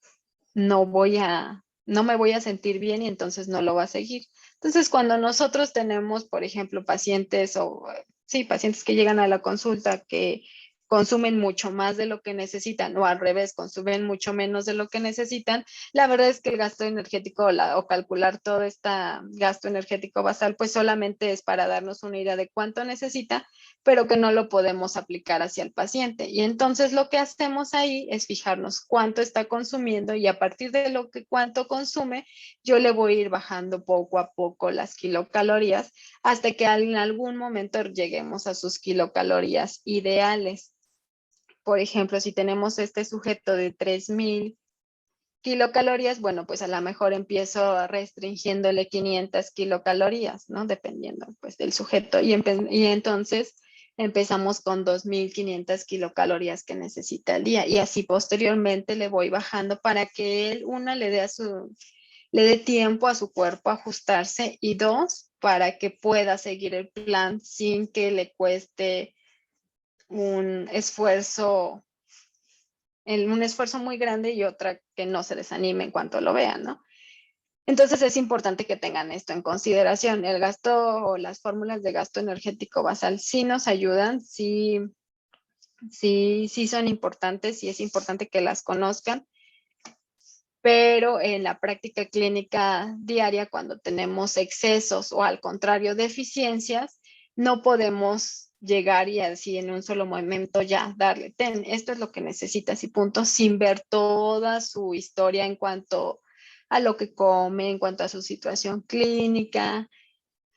me voy a sentir bien y entonces no lo va a seguir. Entonces, cuando nosotros tenemos, por ejemplo, pacientes que llegan a la consulta que consumen mucho más de lo que necesitan o al revés, consumen mucho menos de lo que necesitan, la verdad es que el gasto energético o calcular todo este gasto energético basal, pues solamente es para darnos una idea de cuánto necesita, pero que no lo podemos aplicar hacia el paciente. Y entonces lo que hacemos ahí es fijarnos cuánto está consumiendo y a partir de cuánto consume, yo le voy a ir bajando poco a poco las kilocalorías hasta que en algún momento lleguemos a sus kilocalorías ideales. Por ejemplo, si tenemos este sujeto de 3.000 kilocalorías, bueno, pues a lo mejor empiezo restringiéndole 500 kilocalorías, ¿no? Dependiendo pues del sujeto. Y entonces empezamos con 2.500 kilocalorías que necesita al día. Y así posteriormente le voy bajando para que él, le dé tiempo a su cuerpo a ajustarse y dos, para que pueda seguir el plan sin que le cueste un esfuerzo muy grande y otra que no se desanime en cuanto lo vean, ¿no? Entonces es importante que tengan esto en consideración. El gasto o las fórmulas de gasto energético basal sí nos ayudan, sí son importantes y es importante que las conozcan, pero en la práctica clínica diaria, cuando tenemos excesos o al contrario deficiencias, no podemos llegar y así en un solo momento ya darle, esto es lo que necesitas y punto, sin ver toda su historia en cuanto a lo que come, en cuanto a su situación clínica.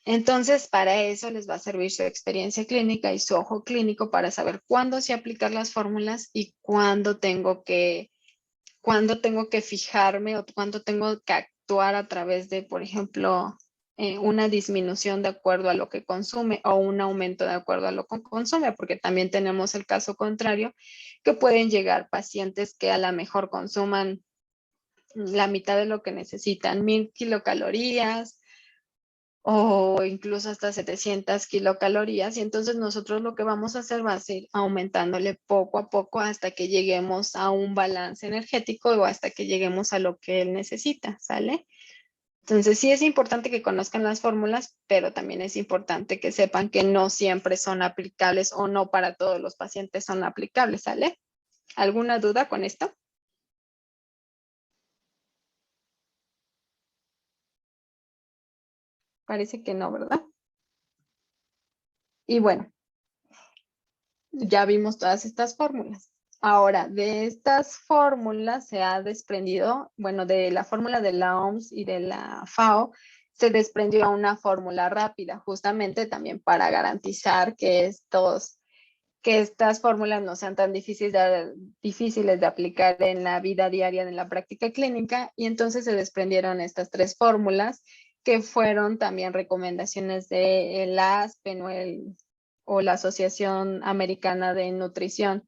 Entonces, para eso les va a servir su experiencia clínica y su ojo clínico para saber cuándo sí aplicar las fórmulas y cuándo tengo que fijarme o cuándo tengo que actuar a través de, por ejemplo, una disminución de acuerdo a lo que consume o un aumento de acuerdo a lo que consume, porque también tenemos el caso contrario, que pueden llegar pacientes que a lo mejor consuman la mitad de lo que necesitan, 1000 kilocalorías o incluso hasta 700 kilocalorías, y entonces nosotros lo que vamos a hacer va a ser aumentándole poco a poco hasta que lleguemos a un balance energético o hasta que lleguemos a lo que él necesita, ¿sale? Entonces sí es importante que conozcan las fórmulas, pero también es importante que sepan que no siempre son aplicables o no para todos los pacientes son aplicables, ¿sale? ¿Alguna duda con esto? Parece que no, ¿verdad? Y bueno, ya vimos todas estas fórmulas. Ahora, de estas fórmulas se ha desprendido, bueno, de la fórmula de la OMS y de la FAO, se desprendió una fórmula rápida, justamente también para garantizar que estas fórmulas no sean tan difíciles de aplicar en la vida diaria, en la práctica clínica, y entonces se desprendieron estas 3 fórmulas que fueron también recomendaciones de la ASPEN o la Asociación Americana de Nutrición.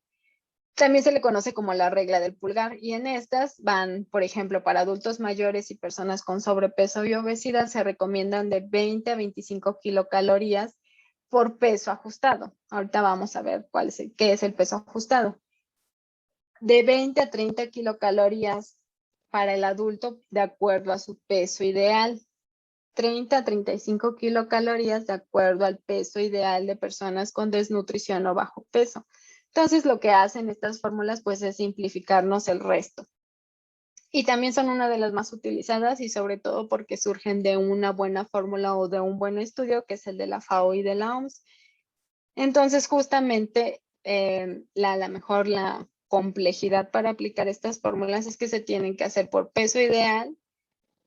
También se le conoce como la regla del pulgar, y en estas van, por ejemplo, para adultos mayores y personas con sobrepeso y obesidad se recomiendan de 20 a 25 kilocalorías por peso ajustado. Ahorita vamos a ver qué es el peso ajustado. De 20 a 30 kilocalorías para el adulto de acuerdo a su peso ideal. 30 a 35 kilocalorías de acuerdo al peso ideal de personas con desnutrición o bajo peso. Entonces lo que hacen estas fórmulas pues es simplificarnos el resto. Y también son una de las más utilizadas y sobre todo porque surgen de una buena fórmula o de un buen estudio que es el de la FAO y de la OMS. Entonces justamente la complejidad para aplicar estas fórmulas es que se tienen que hacer por peso ideal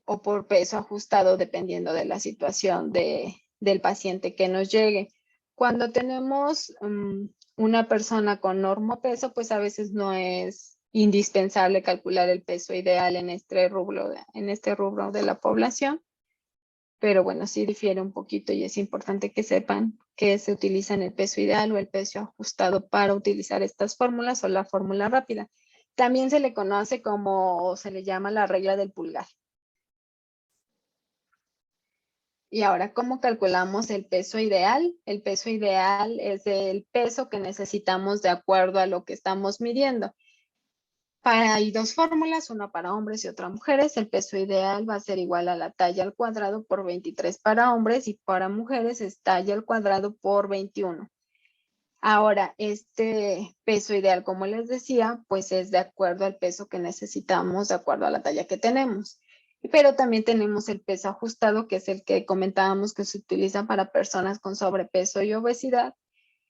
o por peso ajustado dependiendo de la situación del paciente que nos llegue. Cuando tenemos una persona con normopeso, pues a veces no es indispensable calcular el peso ideal en este rubro de la población, pero bueno, sí difiere un poquito y es importante que sepan que se utiliza el peso ideal o el peso ajustado para utilizar estas fórmulas o la fórmula rápida. También se le conoce o se le llama la regla del pulgar. Y ahora, ¿cómo calculamos el peso ideal? El peso ideal es el peso que necesitamos de acuerdo a lo que estamos midiendo. Hay 2 fórmulas, una para hombres y otra mujeres. El peso ideal va a ser igual a la talla al cuadrado por 23 para hombres y para mujeres es talla al cuadrado por 21. Ahora, este peso ideal, como les decía, pues es de acuerdo al peso que necesitamos, de acuerdo a la talla que tenemos. Pero también tenemos el peso ajustado, que es el que comentábamos que se utiliza para personas con sobrepeso y obesidad.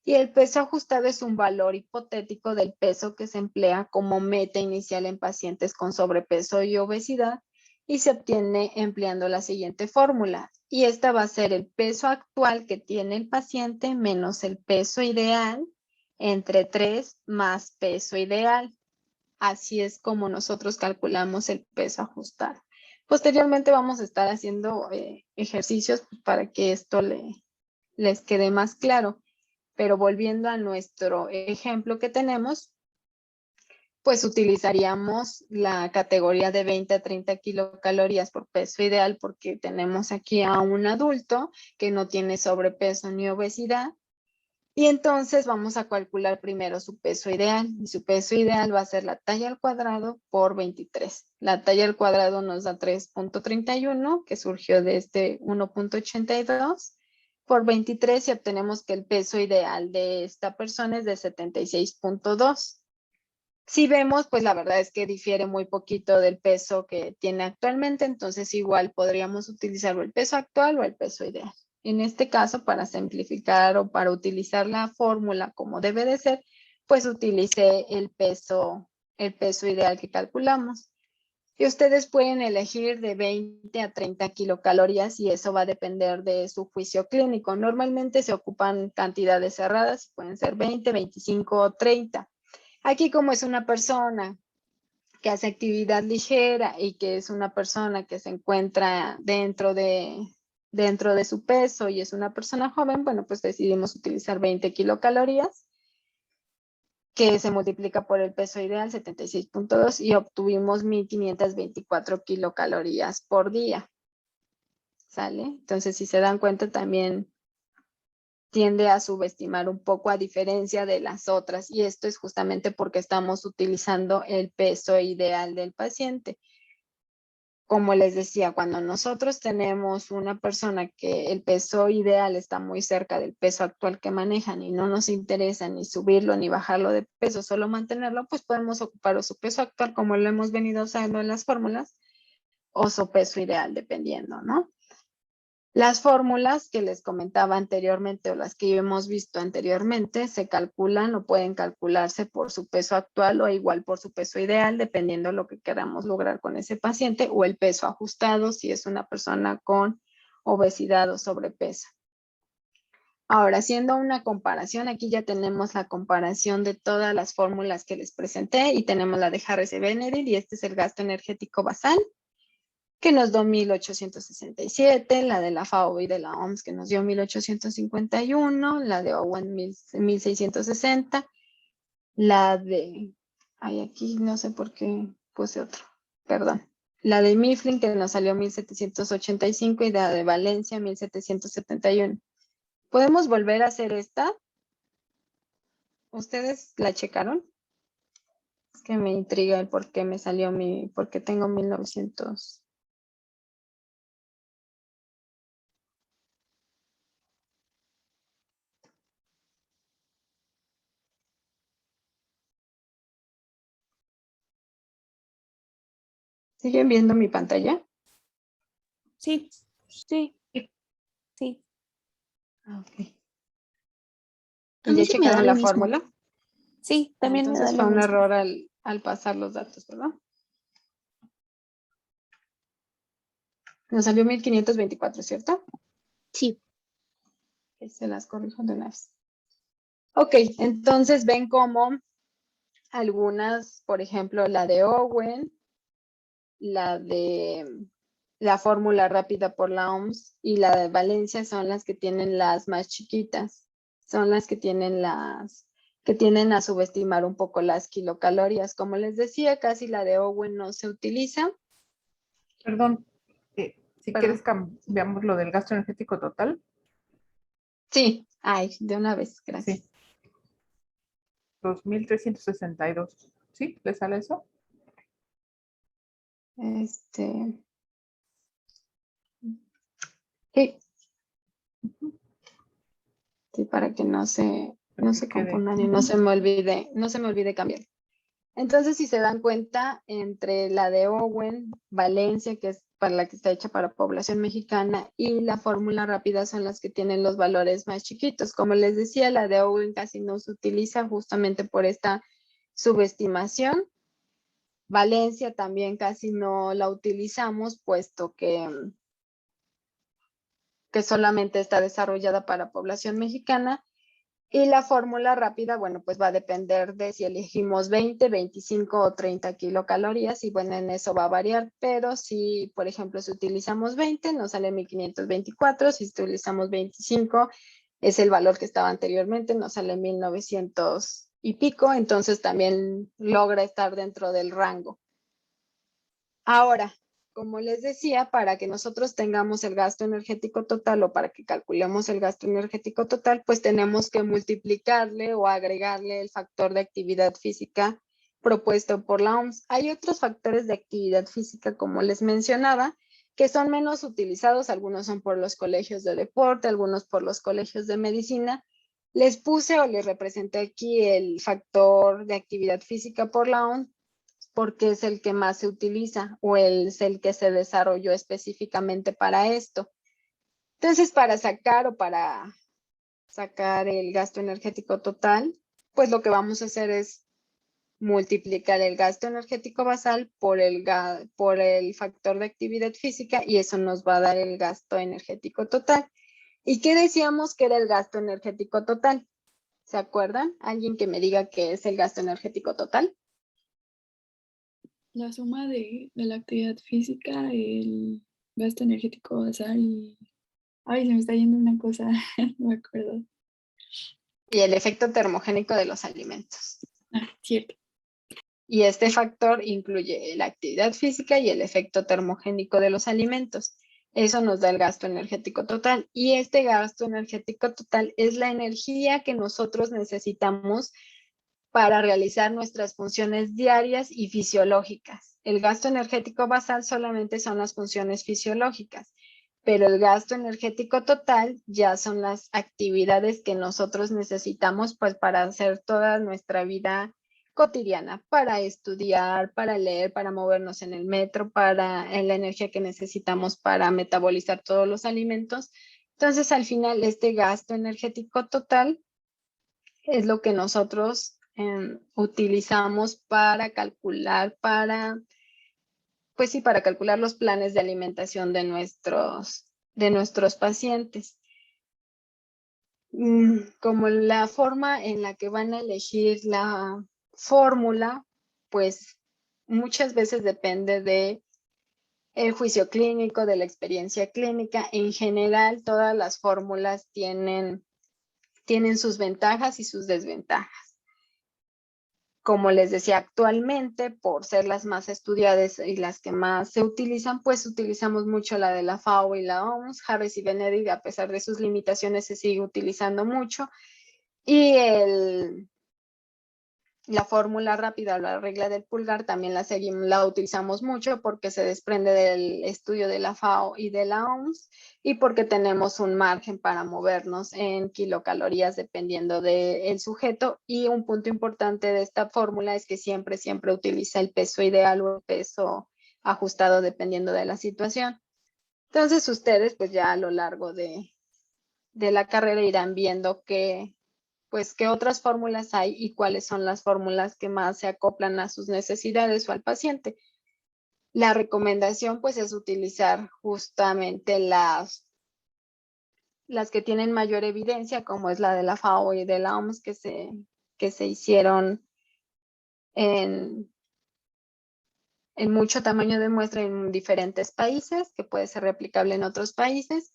Y el peso ajustado es un valor hipotético del peso que se emplea como meta inicial en pacientes con sobrepeso y obesidad y se obtiene empleando la siguiente fórmula. Y esta va a ser el peso actual que tiene el paciente menos el peso ideal entre 3 más peso ideal. Así es como nosotros calculamos el peso ajustado. Posteriormente vamos a estar haciendo ejercicios para que esto les quede más claro. Pero volviendo a nuestro ejemplo que tenemos, pues utilizaríamos la categoría de 20 a 30 kilocalorías por peso ideal porque tenemos aquí a un adulto que no tiene sobrepeso ni obesidad. Y entonces vamos a calcular primero su peso ideal. Y su peso ideal va a ser la talla al cuadrado por 23. La talla al cuadrado nos da 3.31, que surgió de este 1.82. Por 23 y obtenemos que el peso ideal de esta persona es de 76.2. Si vemos, pues la verdad es que difiere muy poquito del peso que tiene actualmente, entonces igual podríamos utilizar el peso actual o el peso ideal. En este caso, para simplificar o para utilizar la fórmula como debe de ser, pues utilicé el peso ideal que calculamos. Y ustedes pueden elegir de 20 a 30 kilocalorías y eso va a depender de su juicio clínico. Normalmente se ocupan cantidades cerradas, pueden ser 20, 25 o 30. Aquí como es una persona que hace actividad ligera y que es una persona que se encuentra dentro de dentro de su peso y es una persona joven, bueno, pues decidimos utilizar 20 kilocalorías, que se multiplica por el peso ideal, 76.2, y obtuvimos 1524 kilocalorías por día. ¿Sale? Entonces, si se dan cuenta, también tiende a subestimar un poco a diferencia de las otras, y esto es justamente porque estamos utilizando el peso ideal del paciente. Como les decía, cuando nosotros tenemos una persona que el peso ideal está muy cerca del peso actual que manejan y no nos interesa ni subirlo ni bajarlo de peso, solo mantenerlo, pues podemos ocupar o su peso actual como lo hemos venido usando en las fórmulas o su peso ideal, dependiendo, ¿no? Las fórmulas que les comentaba anteriormente o las que hemos visto anteriormente se calculan o pueden calcularse por su peso actual o igual por su peso ideal, dependiendo de lo que queramos lograr con ese paciente, o el peso ajustado si es una persona con obesidad o sobrepeso. Ahora, haciendo una comparación, aquí ya tenemos la comparación de todas las fórmulas que les presenté y tenemos la de Harris y Benedict, y este es el gasto energético basal, que nos dio 1867, la de la FAO y de la OMS que nos dio 1851, la de Owen 1660, la de, ay, aquí no sé por qué puse otro, perdón, la de Mifflin que nos salió 1785 y la de Valencia 1771. ¿Podemos volver a hacer esta? ¿Ustedes la checaron? Es que me intriga el por qué me salió por qué tengo 1900. ¿Siguen viendo mi pantalla? Sí, Sí, sí. Ok. A ¿Y mí ya sí me da checaron lo la mismo. fórmula? Sí, también me da Entonces lo fue un mismo. error al pasar los datos, ¿verdad? Nos salió 1524, ¿cierto? Sí. Ok, se las corrijo de una vez. Ok, entonces ven cómo algunas, por ejemplo, la de Owen, la de la fórmula rápida por la OMS y la de Valencia son las que tienen las más chiquitas. Son las que tienen que tienden a subestimar un poco las kilocalorías. Como les decía, casi la de Owen no se utiliza. Perdón, si Perdón. quieres cambiamos lo del gasto energético total. Sí, ay, de una vez, gracias. Sí. 2362. ¿Sí? ¿Le sale eso? Sí. Sí, para que no se Quede. confundan y no se me olvide cambiar. Entonces, si se dan cuenta, entre la de Owen, Valencia, que es para la que está hecha para población mexicana, y la fórmula rápida son las que tienen los valores más chiquitos. Como les decía, la de Owen casi no se utiliza justamente por esta subestimación. Valencia también casi no la utilizamos, puesto que solamente está desarrollada para población mexicana. Y la fórmula rápida, bueno, pues va a depender de si elegimos 20, 25 o 30 kilocalorías, y bueno, en eso va a variar, pero si, por ejemplo, si utilizamos 20, nos sale 1524, si utilizamos 25, es el valor que estaba anteriormente, nos sale 1900 y pico, entonces también logra estar dentro del rango. Ahora, como les decía, para que nosotros tengamos el gasto energético total o para que calculemos el gasto energético total, pues tenemos que multiplicarle o agregarle el factor de actividad física propuesto por la OMS. Hay otros factores de actividad física, como les mencionaba, que son menos utilizados. Algunos son por los colegios de deporte, algunos por los colegios de medicina. Les puse o les representé aquí el factor de actividad física por la OMS, porque es el que más se utiliza o es el que se desarrolló específicamente para esto. Entonces, para sacar el gasto energético total, pues lo que vamos a hacer es multiplicar el gasto energético basal por el factor de actividad física, y eso nos va a dar el gasto energético total. ¿Y qué decíamos que era el gasto energético total? ¿Se acuerdan? ¿Alguien que me diga qué es el gasto energético total? La suma de la actividad física, el gasto energético basal y Ay, se me está yendo una cosa, no me acuerdo. Y el efecto termogénico de los alimentos. Ah, cierto. Y este factor incluye la actividad física y el efecto termogénico de los alimentos. Eso nos da el gasto energético total. Y este gasto energético total es la energía que nosotros necesitamos para realizar nuestras funciones diarias y fisiológicas. El gasto energético basal solamente son las funciones fisiológicas, pero el gasto energético total ya son las actividades que nosotros necesitamos pues para hacer toda nuestra vida cotidiana, para estudiar, para leer, para movernos en el metro, para la energía que necesitamos para metabolizar todos los alimentos. Entonces, al final, este gasto energético total es lo que nosotros utilizamos para calcular, pues sí, para calcular los planes de alimentación de nuestros pacientes. Como la forma en la que van a elegir la fórmula, pues muchas veces depende de el juicio clínico, de la experiencia clínica. En general, todas las fórmulas tienen sus ventajas y sus desventajas. Como les decía, actualmente, por ser las más estudiadas y las que más se utilizan, pues utilizamos mucho la de la FAO y la OMS. Harris y Benedict, a pesar de sus limitaciones, se sigue utilizando mucho. Y la fórmula rápida o la regla del pulgar también la utilizamos mucho porque se desprende del estudio de la FAO y de la OMS y porque tenemos un margen para movernos en kilocalorías dependiendo del sujeto. Y un punto importante de esta fórmula es que siempre utiliza el peso ideal o el peso ajustado dependiendo de la situación. Entonces ustedes pues ya a lo largo de la carrera irán viendo qué otras fórmulas hay y cuáles son las fórmulas que más se acoplan a sus necesidades o al paciente. La recomendación pues es utilizar justamente las que tienen mayor evidencia, como es la de la FAO y de la OMS que se hicieron en mucho tamaño de muestra en diferentes países, que puede ser replicable en otros países.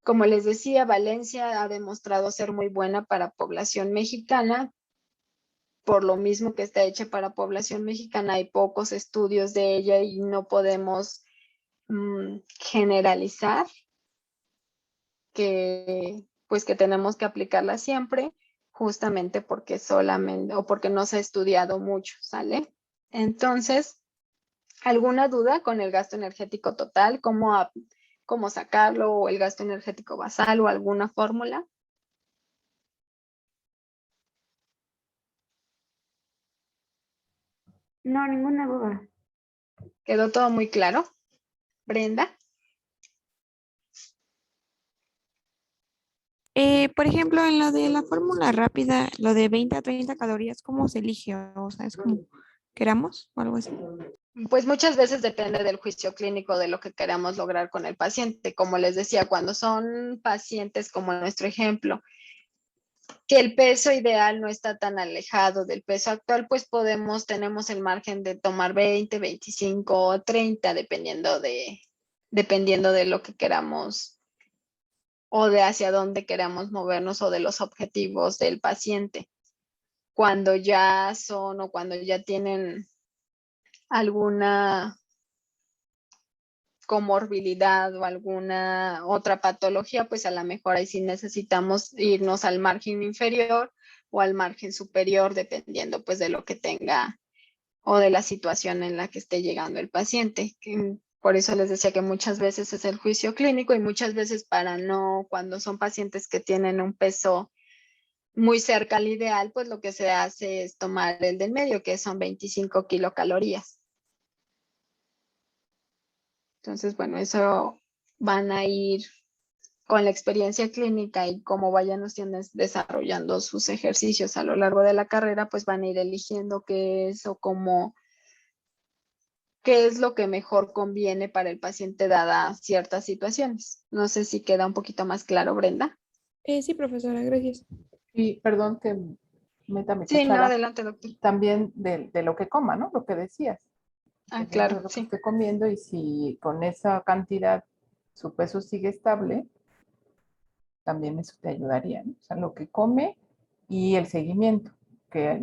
Como les decía, Valencia ha demostrado ser muy buena para población mexicana. Por lo mismo que está hecha para población mexicana, hay pocos estudios de ella y no podemos generalizar que tenemos que aplicarla siempre, justamente porque porque no se ha estudiado mucho, ¿sale? Entonces, ¿alguna duda con el gasto energético total? ¿Cómo sacarlo? ¿O el gasto energético basal o alguna fórmula? No, ninguna duda. ¿Quedó todo muy claro? Brenda. Por ejemplo, en lo de la fórmula rápida, lo de 20 a 30 calorías, ¿cómo se elige? O sea, es como queramos o algo así. Pues muchas veces depende del juicio clínico de lo que queramos lograr con el paciente. Como les decía, cuando son pacientes como nuestro ejemplo, que el peso ideal no está tan alejado del peso actual, pues tenemos el margen de tomar 20, 25 o 30, dependiendo de lo que queramos o de hacia dónde queramos movernos o de los objetivos del paciente. Cuando ya son o cuando ya tienen alguna comorbilidad o alguna otra patología, pues a lo mejor ahí sí necesitamos irnos al margen inferior o al margen superior, dependiendo pues de lo que tenga o de la situación en la que esté llegando el paciente. Por eso les decía que muchas veces es el juicio clínico y muchas veces cuando son pacientes que tienen un peso muy cerca al ideal, pues lo que se hace es tomar el del medio, que son 25 kilocalorías. Entonces, bueno, eso van a ir con la experiencia clínica y cómo vayan ustedes desarrollando sus ejercicios a lo largo de la carrera, pues van a ir eligiendo qué es o qué es lo que mejor conviene para el paciente dada ciertas situaciones. No sé si queda un poquito más claro, Brenda. Sí, profesora, gracias. Y perdón que meta mi Sí, no, cuchara. adelante, doctor. También de lo que coma, ¿no? Lo que decías. Ah, Dependiendo claro, de lo que sí. esté comiendo y si con esa cantidad su peso sigue estable, también eso te ayudaría, ¿no? O sea, lo que come y el seguimiento, que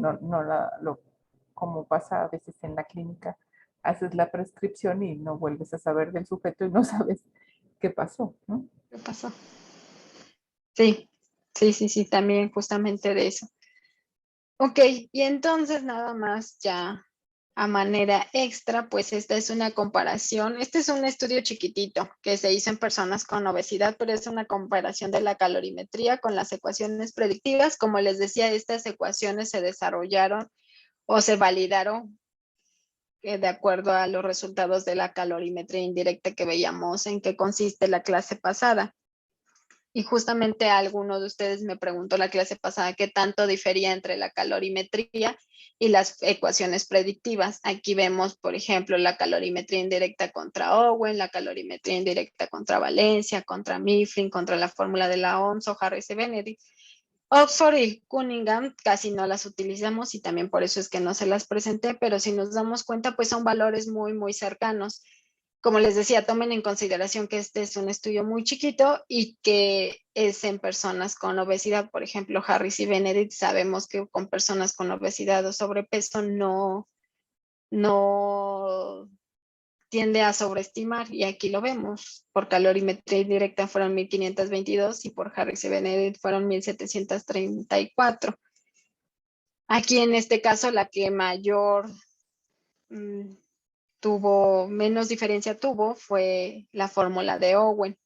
como pasa a veces en la clínica, haces la prescripción y no vuelves a saber del sujeto y no sabes qué pasó, ¿no? ¿Qué pasó? Sí, sí, también justamente de eso. Ok, y entonces nada más ya a manera extra, pues esta es una comparación. Este es un estudio chiquitito que se hizo en personas con obesidad, pero es una comparación de la calorimetría con las ecuaciones predictivas. Como les decía, estas ecuaciones se desarrollaron o se validaron de acuerdo a los resultados de la calorimetría indirecta que veíamos en qué consiste la clase pasada. Y justamente alguno de ustedes me preguntó la clase pasada qué tanto difería entre la calorimetría y las ecuaciones predictivas. Aquí vemos, por ejemplo, la calorimetría indirecta contra Owen, la calorimetría indirecta contra Valencia, contra Mifflin, contra la fórmula de la OMS o Harris y Benedict. Oxford y Cunningham casi no las utilizamos y también por eso es que no se las presenté, pero si nos damos cuenta, pues son valores muy cercanos. Como les decía, tomen en consideración que este es un estudio muy chiquito y que es en personas con obesidad. Por ejemplo, Harris y Benedict sabemos que con personas con obesidad o sobrepeso no tiende a sobreestimar y aquí lo vemos. Por calorimetría indirecta fueron 1522 y por Harris y Benedict fueron 1734. Aquí en este caso la que mayor tuvo, menos diferencia tuvo fue la fórmula de Owen.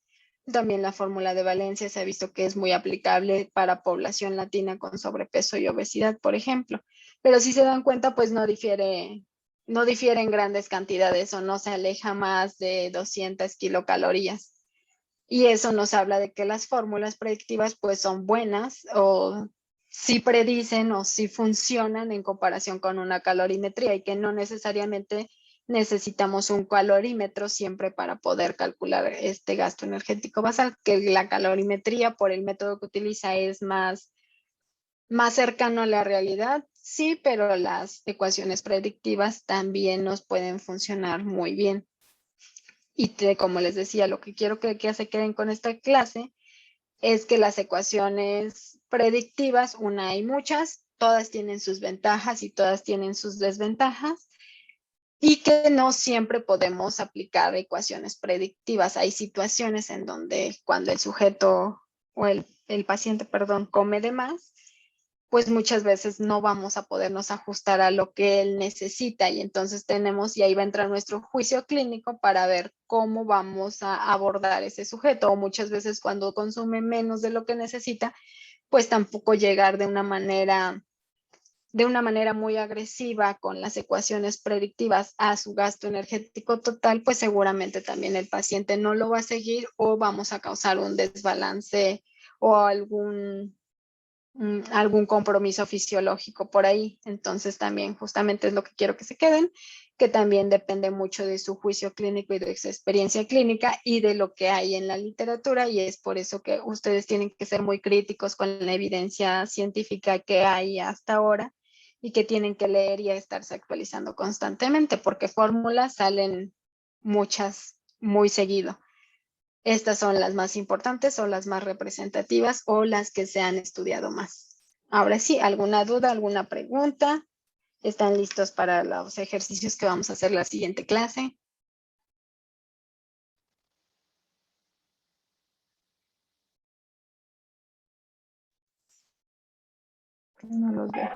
También la fórmula de Valencia se ha visto que es muy aplicable para población latina con sobrepeso y obesidad, por ejemplo. Pero si se dan cuenta, pues no difiere en grandes cantidades o no se aleja más de 200 kilocalorías. Y eso nos habla de que las fórmulas predictivas pues son buenas o sí predicen o sí funcionan en comparación con una calorimetría y que no necesariamente necesitamos un calorímetro siempre para poder calcular este gasto energético basal, que la calorimetría por el método que utiliza es más cercano a la realidad, sí, pero las ecuaciones predictivas también nos pueden funcionar muy bien. Y como les decía, lo que quiero que se queden con esta clase es que las ecuaciones predictivas, una hay muchas, todas tienen sus ventajas y todas tienen sus desventajas, y que no siempre podemos aplicar ecuaciones predictivas. Hay situaciones en donde cuando el sujeto o el paciente, perdón, come de más, pues muchas veces no vamos a podernos ajustar a lo que él necesita y entonces tenemos, y ahí va a entrar nuestro juicio clínico para ver cómo vamos a abordar ese sujeto, o muchas veces cuando consume menos de lo que necesita, pues tampoco llegar de una manera muy agresiva con las ecuaciones predictivas a su gasto energético total, pues seguramente también el paciente no lo va a seguir o vamos a causar un desbalance o algún compromiso fisiológico por ahí. Entonces también justamente es lo que quiero que se queden, que también depende mucho de su juicio clínico y de su experiencia clínica y de lo que hay en la literatura, y es por eso que ustedes tienen que ser muy críticos con la evidencia científica que hay hasta ahora y que tienen que leer y estarse actualizando constantemente porque fórmulas salen muchas muy seguido. Estas son las más importantes o las más representativas o las que se han estudiado más. Ahora sí, ¿alguna duda, alguna pregunta? ¿Están listos para los ejercicios que vamos a hacer la siguiente clase? No los veo.